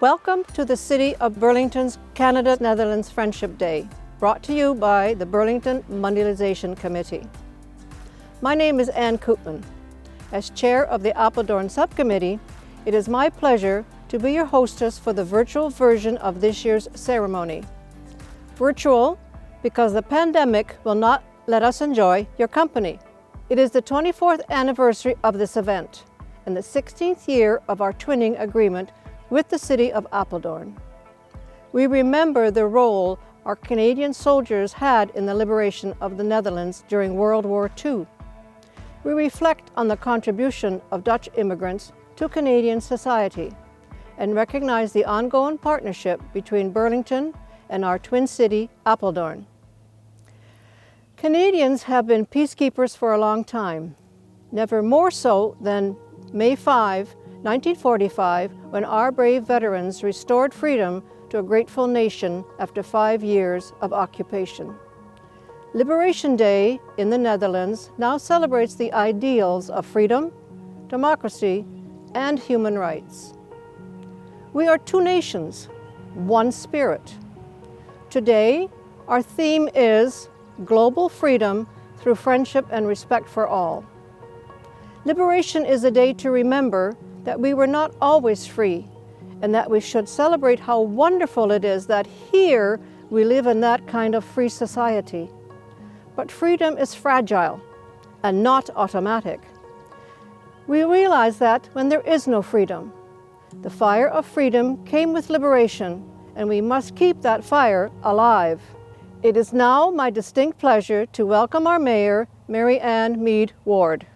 Welcome to the City of Burlington's Canada-Netherlands Friendship Day, brought to you by the Burlington Mundialization Committee. My name is Arnold Koopman. As chair of the Apeldoorn Subcommittee, it is my pleasure to be your hostess for the virtual version of this year's ceremony. Virtual because the pandemic will not let us enjoy your company. It is the 24th anniversary of this event and the 16th year of our twinning agreement with the City of Apeldoorn. We remember the role our Canadian soldiers had in the liberation of the Netherlands during World War II. We reflect on the contribution of Dutch immigrants to Canadian society and recognize the ongoing partnership between Burlington and our twin city, Apeldoorn. Canadians have been peacekeepers for a long time, never more so than May 5, 1945, when our brave veterans restored freedom to a grateful nation after 5 years of occupation. Liberation Day in the Netherlands now celebrates the ideals of freedom, democracy, and human rights. We are two nations, one spirit. Today, our theme is Global Freedom through Friendship and Respect for All. Liberation is a day to remember that we were not always free, and that we should celebrate how wonderful it is that here we live in that kind of free society. But freedom is fragile and not automatic. We realize that when there is no freedom, the fire of freedom came with liberation, and we must keep that fire alive. It is now my distinct pleasure to welcome our Mayor, Mayor Meed Ward.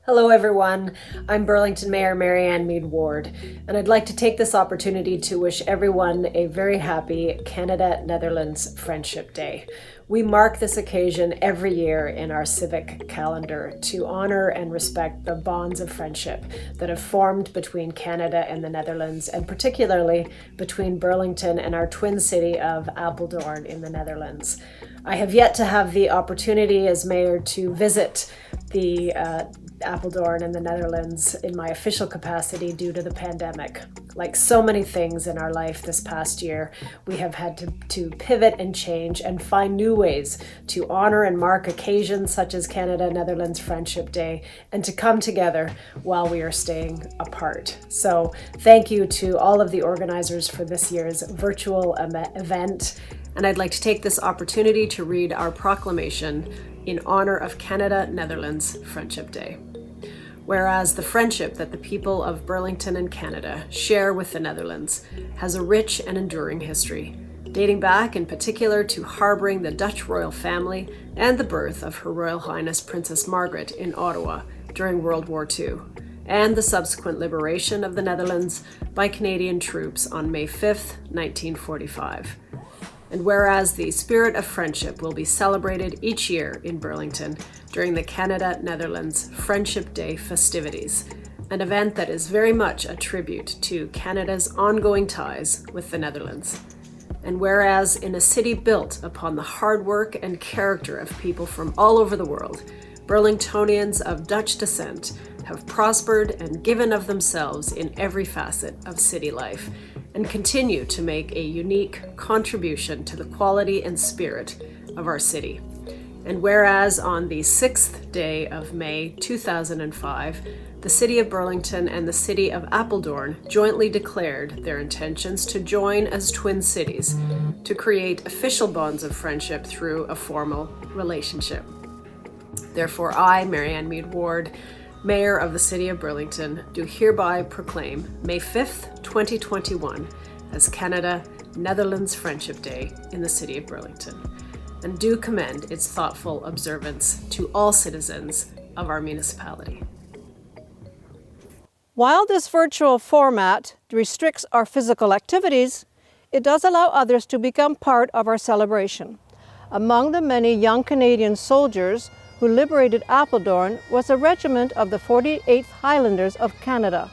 Hello everyone, I'm Burlington Mayor Meed Ward, and I'd like to take this opportunity to wish everyone a very happy Canada-Netherlands Friendship Day. We mark this occasion every year in our civic calendar to honor and respect the bonds of friendship that have formed between Canada and the Netherlands, and particularly between Burlington and our twin city of Apeldoorn in the Netherlands. I have yet to have the opportunity as mayor to visit the Apeldoorn in the Netherlands in my official capacity due to the pandemic. Like so many things in our life this past year, we have had to pivot and change and find new ways to honor and mark occasions such as Canada-Netherlands Friendship Day and to come together while we are staying apart. So thank you to all of the organizers for this year's virtual event. And I'd like to take this opportunity to read our proclamation in honor of Canada-Netherlands Friendship Day. Whereas the friendship that the people of Burlington and Canada share with the Netherlands has a rich and enduring history, dating back in particular to harboring the Dutch royal family and the birth of Her Royal Highness Princess Margaret in Ottawa during World War II, and the subsequent liberation of the Netherlands by Canadian troops on May 5th, 1945. And whereas the spirit of friendship will be celebrated each year in Burlington during the Canada-Netherlands Friendship Day festivities, an event that is very much a tribute to Canada's ongoing ties with the Netherlands. And whereas in a city built upon the hard work and character of people from all over the world, Burlingtonians of Dutch descent have prospered and given of themselves in every facet of city life, and continue to make a unique contribution to the quality and spirit of our city. And whereas on the 6th day of May 2005, the City of Burlington and the City of Apeldoorn jointly declared their intentions to join as twin cities to create official bonds of friendship through a formal relationship. Therefore, I, Mayor Meed Ward, Mayor of the City of Burlington, do hereby proclaim May 5th, 2021 as Canada-Netherlands Friendship Day in the City of Burlington, and do commend its thoughtful observance to all citizens of our municipality. While this virtual format restricts our physical activities, it does allow others to become part of our celebration. Among the many young Canadian soldiers who liberated Apeldoorn was a regiment of the 48th Highlanders of Canada.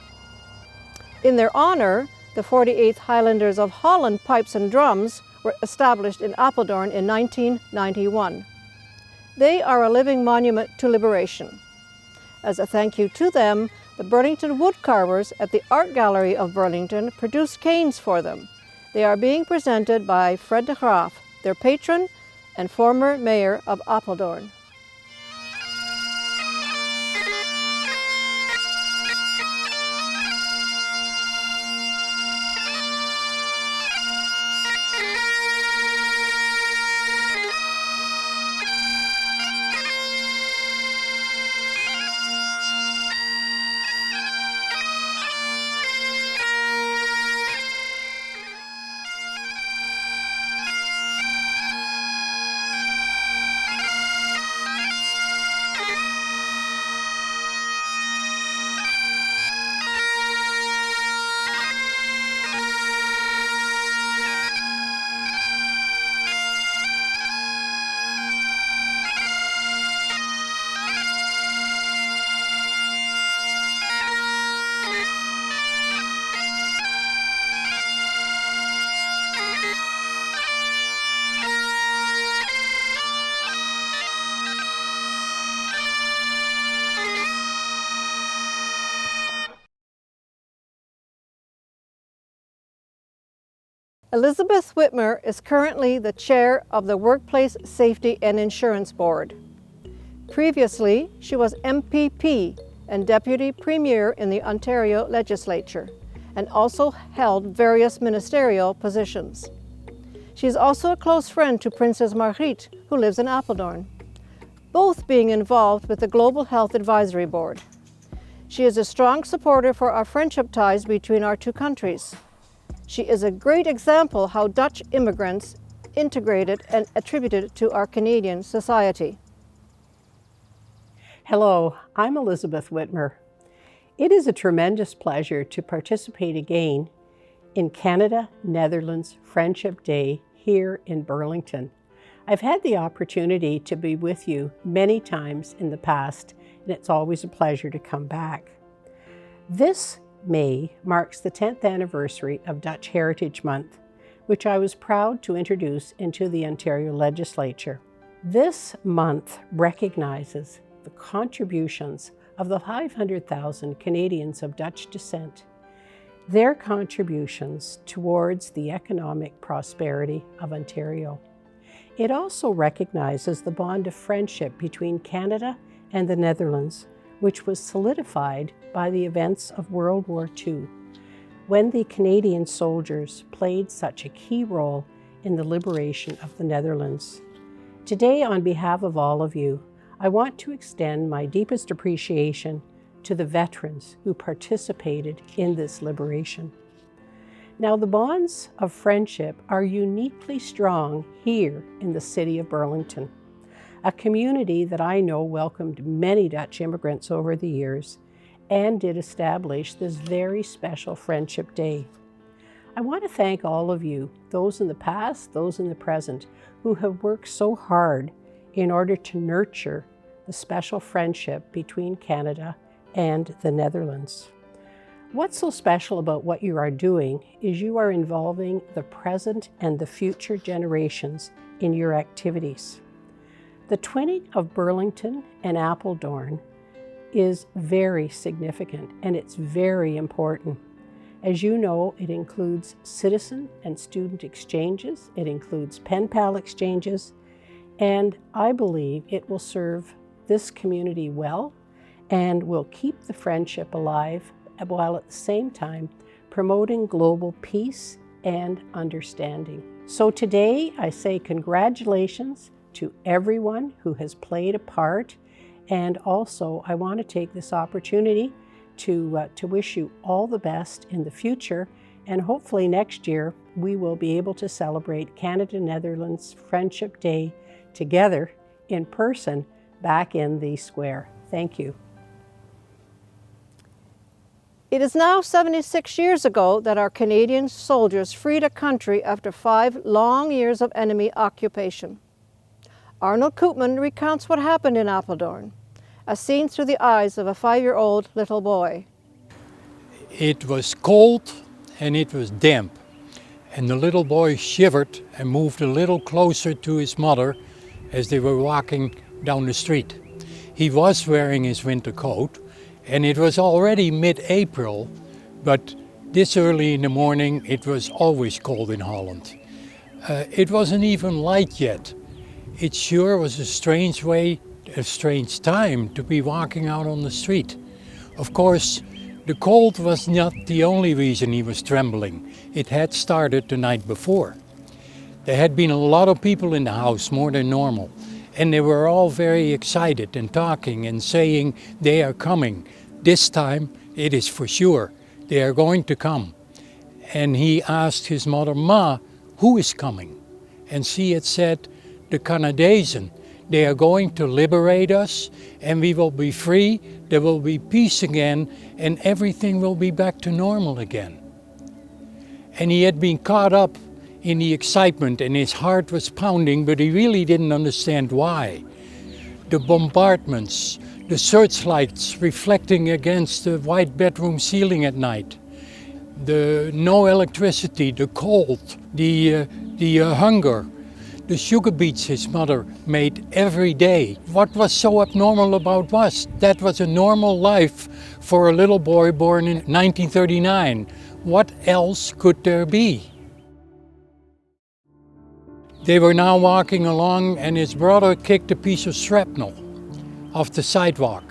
In their honor, the 48th Highlanders of Holland Pipes and Drums were established in Apeldoorn in 1991. They are a living monument to liberation. As a thank you to them, The Burlington woodcarvers at the Art Gallery of Burlington produced canes for them. They are being presented by Fred de Graaf, their patron and former mayor of Apeldoorn. Elizabeth Whitmer is currently the chair of the Workplace Safety and Insurance Board. Previously, she was MPP and Deputy Premier in the Ontario Legislature, and also held various ministerial positions. She is also a close friend to Princess Margriet, who lives in Apeldoorn, both being involved with the Global Health Advisory Board. She is a strong supporter for our friendship ties between our two countries. She is a great example how Dutch immigrants integrated and attributed to our Canadian society. Hello, I'm Elizabeth Whitmer. It is a tremendous pleasure to participate again in Canada-Netherlands Friendship Day here in Burlington. I've had the opportunity to be with you many times in the past, and it's always a pleasure to come back. This May marks the 10th anniversary of Dutch Heritage Month, which I was proud to introduce into the Ontario Legislature. This month recognizes the contributions of the 500,000 Canadians of Dutch descent, their contributions towards the economic prosperity of Ontario. It also recognizes the bond of friendship between Canada and the Netherlands, which was solidified by the events of World War II, when the Canadian soldiers played such a key role in the liberation of the Netherlands. Today, on behalf of all of you, I want to extend my deepest appreciation to the veterans who participated in this liberation. Now, the bonds of friendship are uniquely strong here in the City of Burlington, a community that I know welcomed many Dutch immigrants over the years and did establish this very special Friendship Day. I want to thank all of you, those in the past, those in the present, who have worked so hard in order to nurture the special friendship between Canada and the Netherlands. What's so special about what you are doing is you are involving the present and the future generations in your activities. The twinning of Burlington and Apeldoorn is very significant, and it's very important. As you know, it includes citizen and student exchanges, it includes pen pal exchanges, and I believe it will serve this community well and will keep the friendship alive while at the same time promoting global peace and understanding. So today I say congratulations to everyone who has played a part, and also I want to take this opportunity to wish you all the best in the future, and hopefully next year we will be able to celebrate Canada-Netherlands Friendship Day together in person back in the square. Thank you. It is now 76 years ago that our Canadian soldiers freed a country after 5 long years of enemy occupation. Arnold Koopman recounts what happened in Apeldoorn, as seen through the eyes of a 5-year-old little boy. It was cold and it was damp, and the little boy shivered and moved a little closer to his mother as they were walking down the street. He was wearing his winter coat, And it was already mid-April, but this early in the morning it was always cold in Holland. It wasn't even light yet. It sure was a strange time to be walking out on the street. Of course, the cold was not the only reason he was trembling. It had started the night before. There had been a lot of people in the house, more than normal, and they were all very excited and talking and saying they are coming. This time it is for sure. They are going to come. And he asked his mother, "Ma, who is coming?" And she had said, "The Canadese. They are going to liberate us and we will be free, there will be peace again and everything will be back to normal again." And he had been caught up in the excitement and his heart was pounding, but he really didn't understand why. The bombardments, the searchlights reflecting against the white bedroom ceiling at night, the no electricity, the cold, the hunger, the sugar beets his mother made every day. What was so abnormal about us? That was a normal life for a little boy born in 1939. What else could there be? They were now walking along and his brother kicked a piece of shrapnel off the sidewalk.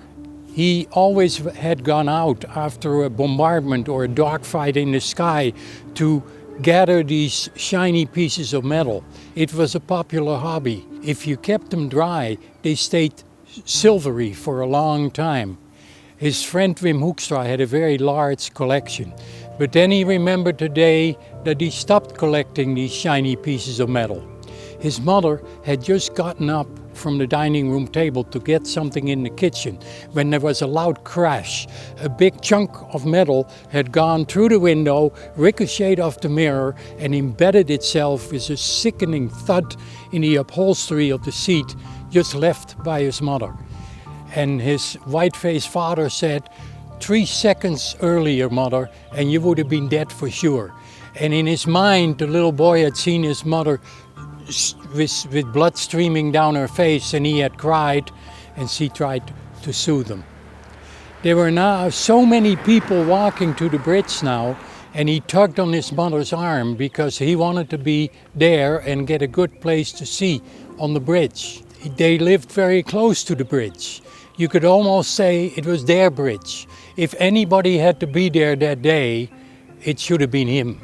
He always had gone out after a bombardment or a dogfight in the sky to gather these shiny pieces of metal. It was a popular hobby. If you kept them dry, they stayed silvery for a long time. His friend Wim Hoekstra had a very large collection, but then he remembered the day that he stopped collecting these shiny pieces of metal. His mother had just gotten up from the dining room table to get something in the kitchen when there was a loud crash. A big chunk of metal had gone through the window, ricocheted off the mirror, and embedded itself with a sickening thud in the upholstery of the seat just left by his mother. And his white-faced father said, "3 seconds earlier, Mother, and you would have been dead for sure." And in his mind, the little boy had seen his mother with blood streaming down her face, and he had cried, and she tried to soothe him. There were now so many people walking to the bridge now, and he tugged on his mother's arm because he wanted to be there and get a good place to see on the bridge. They lived very close to the bridge. You could almost say it was their bridge. If anybody had to be there that day, it should have been him.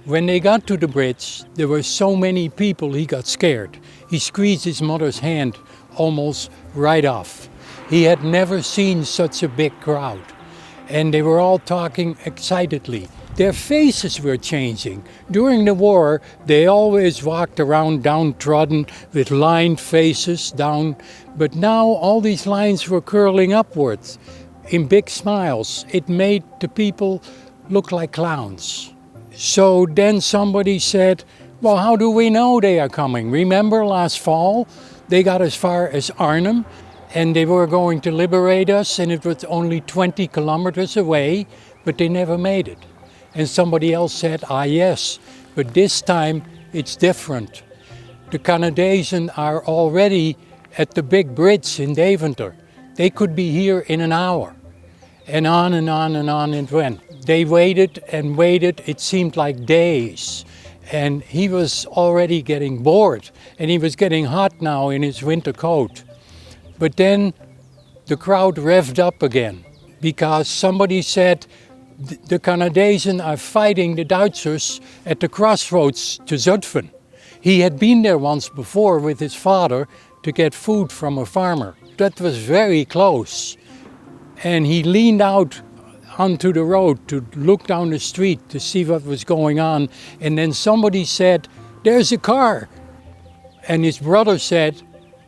When they got to the bridge, there were so many people he got scared. He squeezed his mother's hand almost right off. He had never seen such a big crowd. And they were all talking excitedly. Their faces were changing. During the war, they always walked around downtrodden with lined faces down, but now all these lines were curling upwards in big smiles. It made the people look like clowns. So then somebody said, "Well, how do we know they are coming? Remember last fall, they got as far as Arnhem and they were going to liberate us and it was only 20 kilometers away, but they never made it." And somebody else said, "Ah yes, but this time it's different. The Canadians are already at the big bridge in Deventer. They could be here in an hour." And on and on and on it went. They waited and waited, it seemed like days. And he was already getting bored and he was getting hot now in his winter coat. But then the crowd revved up again because somebody said, "The Canadians are fighting the Duitsers at the crossroads to Zutphen." He had been there once before with his father to get food from a farmer. That was very close. And he leaned out onto the road to look down the street to see what was going on. And then somebody said, "There's a car." And his brother said,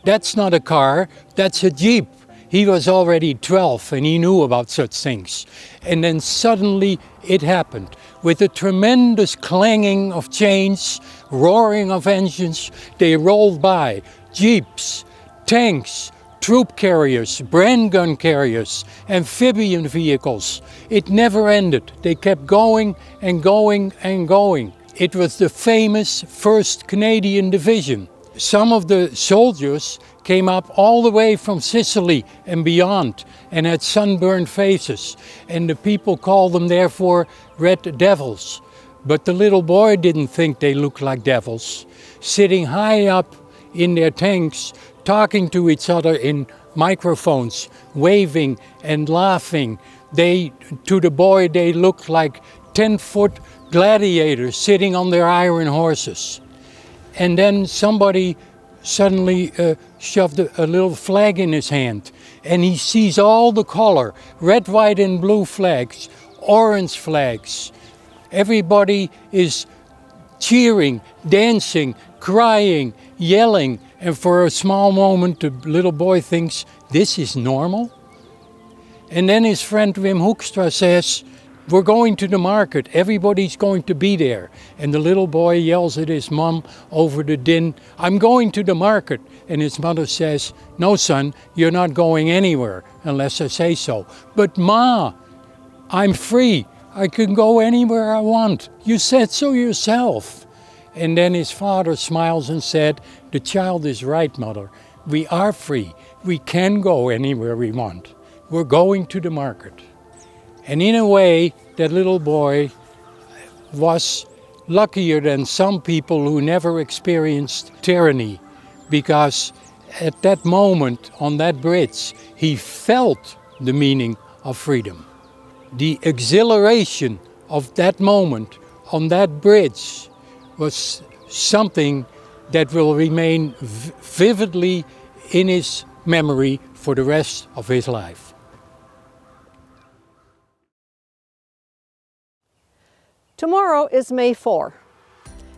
"That's not a car, that's a Jeep." He was already 12 and he knew about such things. And then suddenly it happened. With a tremendous clanging of chains, roaring of engines, they rolled by. Jeeps, tanks, troop carriers, brand gun carriers, amphibian vehicles. It never ended. They kept going and going and going. It was the famous 1st Canadian Division. Some of the soldiers came up all the way from Sicily and beyond and had sunburned faces, and the people called them therefore red devils. But the little boy didn't think they looked like devils, sitting high up in their tanks, talking to each other in microphones, waving and laughing. To the boy, they looked like 10-foot gladiators sitting on their iron horses. And then somebody suddenly shoved a little flag in his hand, and he sees all the color, red, white and blue flags, orange flags. Everybody is cheering, dancing, crying, yelling, and for a small moment the little boy thinks, this is normal? And then his friend Wim Hoekstra says, we're going to the market, everybody's going to be there. And the little boy yells at his mom over the din, I'm going to the market. And his mother says, no son, you're not going anywhere unless I say so. But Ma, I'm free, I can go anywhere I want. You said so yourself. And then his father smiles and said, the child is right, mother. We are free, we can go anywhere we want. We're going to the market. And in a way, that little boy was luckier than some people who never experienced tyranny, because at that moment on that bridge, he felt the meaning of freedom. The exhilaration of that moment on that bridge was something that will remain vividly in his memory for the rest of his life. Tomorrow is May 4.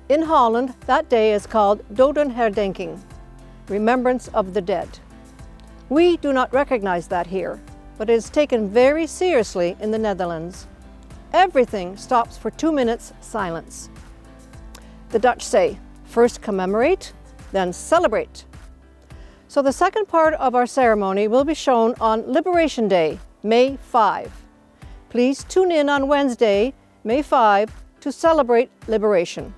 In Holland, that day is called Dodenherdenking, Remembrance of the Dead. We do not recognize that here, but it is taken very seriously in the Netherlands. Everything stops for 2 minutes silence. The Dutch say, first commemorate, then celebrate. So the second part of our ceremony will be shown on Liberation Day, May 5. Please tune in on Wednesday, May 5, to celebrate liberation.